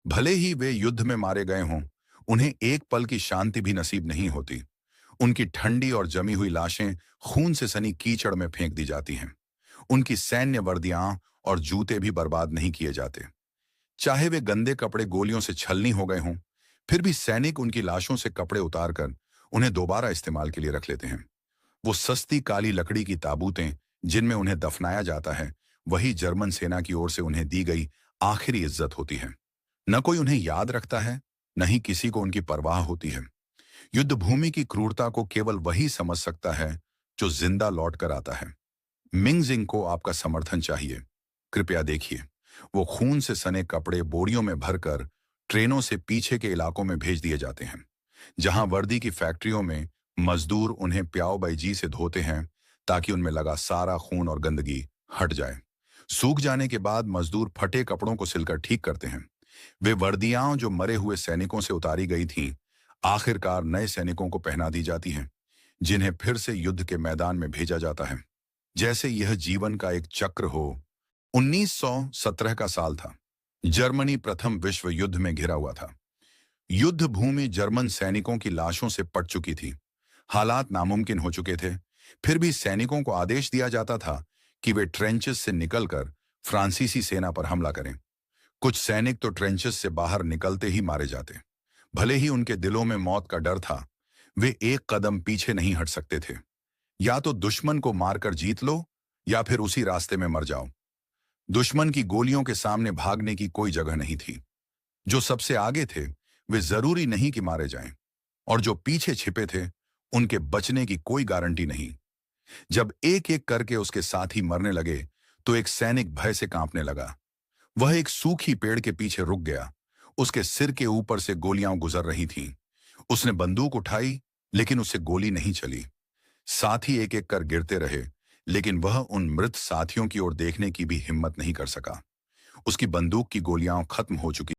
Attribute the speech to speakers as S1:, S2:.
S1: भले ही वे युद्ध में मारे गए हों, उन्हें एक पल की शांति भी नसीब नहीं होती। उनकी ठंडी और जमी हुई लाशें खून से सनी कीचड़ में फेंक दी जाती हैं। उनकी सैन्य वर्दियां और जूते भी बर्बाद नहीं किए जाते। चाहे वे गंदे कपड़े गोलियों से छलनी हो गए हों, फिर भी सैनिक उनकी लाशों से कपड़े उतारकर उन्हें दोबारा इस्तेमाल के लिए रख लेते हैं। वो सस्ती काली लकड़ी की ताबूतें जिनमें उन्हें दफनाया जाता है, वही जर्मन सेना की ओर से उन्हें दी गई आखिरी इज्जत होती है। न कोई उन्हें याद रखता है, न ही किसी को उनकी परवाह होती है। युद्ध भूमि की क्रूरता को केवल वही समझ सकता है जो जिंदा लौट कर आता है। मिंगजिंग को आपका समर्थन चाहिए। कृपया देखिए, वो खून से सने कपड़े बोरियों में भरकर ट्रेनों से पीछे के इलाकों में भेज दिए जाते हैं, जहां वर्दी की फैक्ट्रियों में मजदूर उन्हें प्याओ बाई से धोते हैं ताकि उनमें लगा सारा खून और गंदगी हट जाए। सूख जाने के बाद मजदूर फटे कपड़ों को सिलकर ठीक करते हैं। वे वर्दियां जो मरे हुए सैनिकों से उतारी गई थीं, आखिरकार नए सैनिकों को पहना दी जाती हैं, जिन्हें फिर से युद्ध के मैदान में भेजा जाता है, जैसे यह जीवन का एक चक्र हो। 1917 का साल था। जर्मनी प्रथम विश्व युद्ध में घिरा हुआ था। युद्ध भूमि जर्मन सैनिकों की लाशों से पट चुकी थी। हालात नामुमकिन हो चुके थे। फिर भी सैनिकों को आदेश दिया जाता था कि वे ट्रेंचेस से निकलकर फ्रांसीसी सेना पर हमला करें। कुछ सैनिक तो ट्रेंचेस से बाहर निकलते ही मारे जाते। भले ही उनके दिलों में मौत का डर था, वे एक कदम पीछे नहीं हट सकते थे। या तो दुश्मन को मारकर जीत लो, या फिर उसी रास्ते में मर जाओ। दुश्मन की गोलियों के सामने भागने की कोई जगह नहीं थी। जो सबसे आगे थे, वे जरूरी नहीं कि मारे जाएं, और जो पीछे छिपे थे, उनके बचने की कोई गारंटी नहीं। जब एक एक करके उसके साथी मरने लगे, तो एक सैनिक भय से कांपने लगा। वह एक सूखी पेड़ के पीछे रुक गया। उसके सिर के ऊपर से गोलियां गुजर रही थीं। उसने बंदूक उठाई, लेकिन उससे गोली नहीं चली। साथी एक एक कर गिरते रहे, लेकिन वह उन मृत साथियों की ओर देखने की भी हिम्मत नहीं कर सका। उसकी बंदूक की गोलियां खत्म हो चुकी